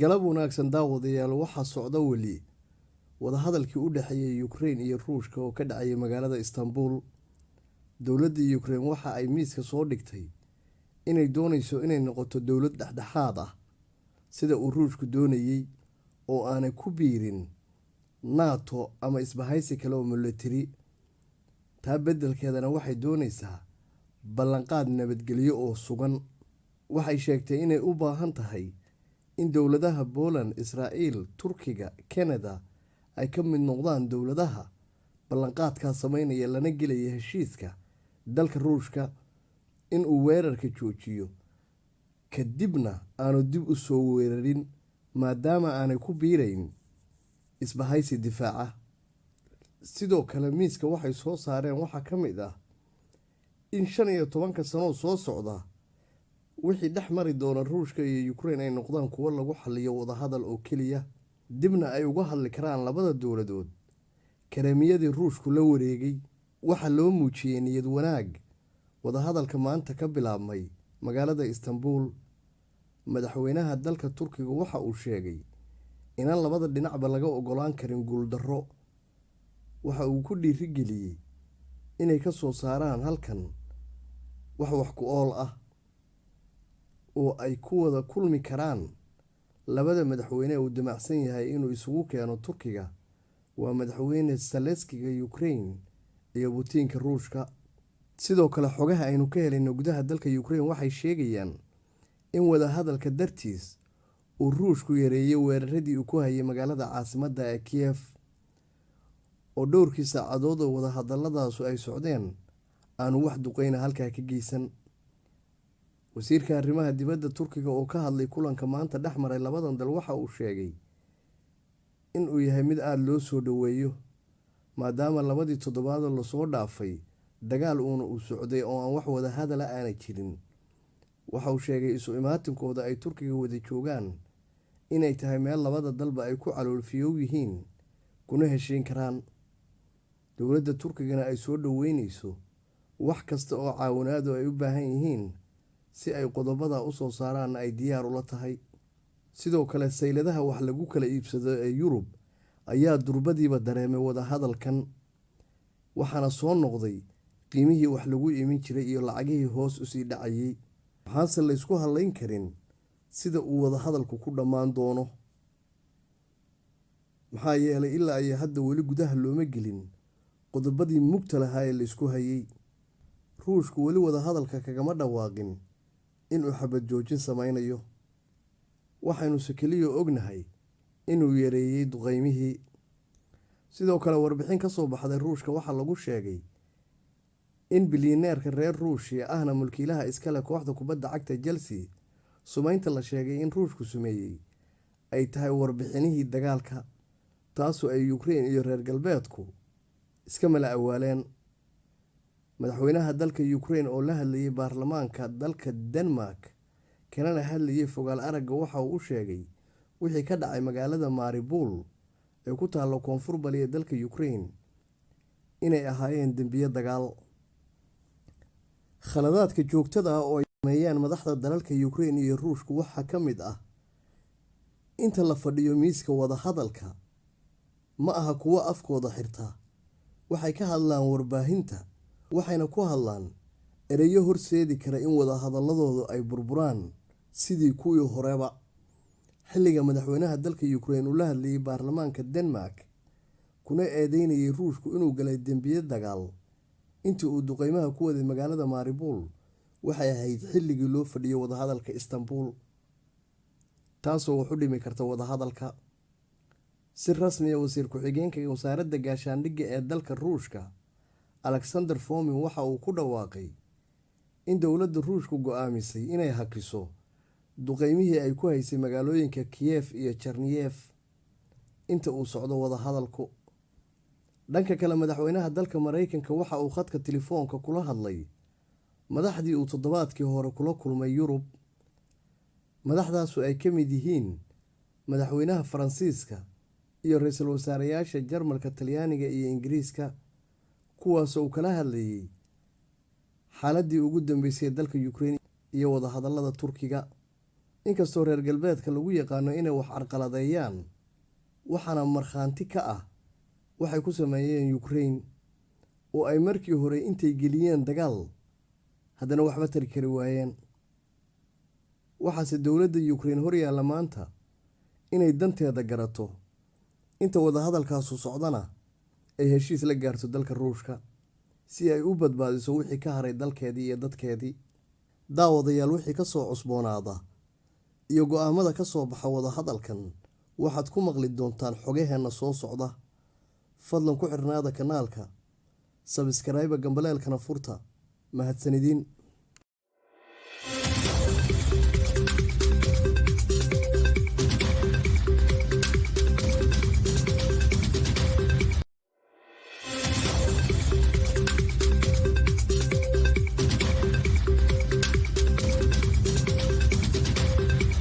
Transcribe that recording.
galab wanaagsan daawadayaal waxaa socda weli wadahadalkii u dhexeeyay Ukraine iyo Ruushka oo ka dhacay magaalada Istanbul. Dowladda Ukraine waxa ay miiska soo dhigtay inay doonayso inay noqoto dowlad dhexdhexaad ah sida uu Ruushku doonayay oo aanay ku biirin NATO ama isbahaysi kale oo military. taa beddelkeedana waxay doonaysaa ballanqaad nabadgelyo oo sugan. waxay sheegtay inay u baahan tahay in dowladaha Poland, Israel, Turkiga, Canada ay ka mid noqdaan dowladaha ballanqaadka sameynaya lana gelaya heshiiska dalka Ruushka in uu weerarka joojiyo kadibna aanu dib u soo weerarin maadaama aanay ku biirayn isbahaysi difaaca. sidoo kale miiska waxay soo saareen waxaa ka mid ah in 15 sano soo socda wixii dhex mari doona Ruushka iyo Ukraine ay noqdaan kuwo lagu xalliyo wadahadal oo keliya, dibna ay uga hadli karaan labada dowladood kareemiyadii Ruushku la wareegay. waxaa loo muujiyay niyad wanaag wadahadalka maanta ka bilaabmay magaalada Istanbul. madaxweynaha dalka Turkiga waxa uu sheegay inaan labada dhinacba laga ogolaan karin guuldarro. waxa uu ku dhiirigeliyay inay ka soo saaraan halkan wax ku ool ah oo ay ku wada kulmi karaan. labada madaxweyne uu damacsan yahay inuu isugu keeno Turkiga waa madaxweyne Zelensky Ukraine iyo Putin-ka Ruushka. sidoo kale xogaha aynu ka helay gudaha dalka Ukraine waxay sheegayaan in wadahadalka dartiis uu Ruushku yareeyay weeraradii uu ku hayay magaalada caasimadda ee Kiev oo dhowrkii saacadood oo wadahadaladaas ay socdeen aanu wax duqeyna halkaa ka geysan. wasiirka arrimaha dibadda Turkiga oo ka hadlay kulanka maanta dhex maray labadan dal waxa uu sheegay in uu yahay mid aad loo soo dhaweeyo maadaama labadii toddobaad la soo dhaafay dagaal uu socday oo aan wax wada hadal aanay jirin. waxa uu sheegay isu imaatinkooda ay Turkiga wada joogaan inay tahay meel labada dalba ay ku caloolfiyow yihiin kuna heshiin karaan. dowladda Turkigana ay soo dhaweynayso wax kasta oo caawinaad ay u baahan yihiin si ay qodobada u soo saaraan ay diyaar ula tahay. sidoo kale sayladaha wax lagu kala iibsado ee Yurub ayaa durbadiiba dareemay wadahadalkan, waxaana soo noqday qiimihii wax lagu iimin jiray iyo lacagihii hoos u sii dhacayay. waxaanse la isku halayn karin sida uu wadahadalku ku dhammaan doono, maxaa yeelay ilaa ay hadda weli gudaha looma gelin qodobadii mugta lahaa ee la isku hayay. Ruushku weli wadahadalka kagama dhawaaqin inuu xabad joojin sameynayo. waxaynu si keliya ognahay inuu yareeyay duqeymihii. sidoo kale warbixin ka soo baxday Ruushka waxaa lagu sheegay in bilyaneerka reer Ruushya ahna mulkiilaha iskale kooxda kubadda cagta Chelsea sumeynta la sheegay in Ruushku sameeyay ay tahay warbixinihii dagaalka, taasoo ay Ukraine iyo reer galbeedku iska mala awaaleen. madaxweynaha dalka Ukraine oo la hadlayay baarlamaanka dalka Denmark kana hadlayay fogaal aragga waxa uu sheegay wixii ka dhacay magaalada Mariupol ee ku taalo koonfur bari ee dalka Ukraine inay ahaayeen dambiyo dagaal. khaladaadka joogtada ah oo ay sameeyaan madaxda dalalka Ukraine iyo Ruushku waxaa ka mid ah inta la fadhiyo miiska wadahadalka ma aha kuwo afkooda xirta. waxay ka hadlaan warbaahinta, waxayna ku hadlaan ereyo horseedi kara in wadahadaladoodu ay burburaan sidii kuwii horeba. xilliga madaxweynaha dalka Ukraine uu la hadlayay baarlamaanka Denmark kuna eedeynayay Ruushku inuu galay dambiyo dagaal intii uu duqeymaha ku waday magaalada Mariupol, waxay ahayd xilligii loo fadhiyo wadahadalka Istanbul, taasoo wax u dhimi karta wadahadalka. si rasmi ah wasiir ku-xigeenka wasaaradda gaashaandhigga ee dalka Ruushka Alexander Fomin waxa uu ku dhawaaqay in dowladda Ruushku go'aamisay inay hakiso duqeymihii ay ku haysay magaalooyinka Kiev iyo Chernihiv inta uu socdo wadahadalku. dhanka kale madaxweynaha dalka Mareykanka waxa uu khadka telefoonka kula hadlay madaxdii uu toddobaadkii hore kula kulmay Yurub. madaxdaas ay ka mid yihiin madaxweynaha Faransiiska iyo ra'iisul wasaareyaasha Jarmalka, Talyaaniga iyo Ingiriiska, kuwaas oo kala hadlayay xaaladii ugu dambeysay dalka Ukraine iyo wadahadalada Turkiga. inkastoo reer galbeedka lagu yaqaano inay wax carqaladeeyaan, waxaana markhaanti ka ah waxay ku sameeyeen Ukraine oo ay markii hore intay geliyeen dagaal haddana waxba tari kari waayeen. waxaase dowladda Ukraine hor yaalla maanta inay danteeda garato, inta wadahadalkaasu socdana ay heshiis la gaarto dalka Ruushka si ay u badbaadiso wixii ka haray dalkeedii iyo dadkeedii. daawadayaal, wixii ka soo cusboonaada iyo go'aamada ka soo baxa wadahadalkan waxaad ku maqli doontaan xogaheena soo socda. fadlan ku xirnaada kanaalka, sabskrayba gambaleelkana furta. mahadsanidin.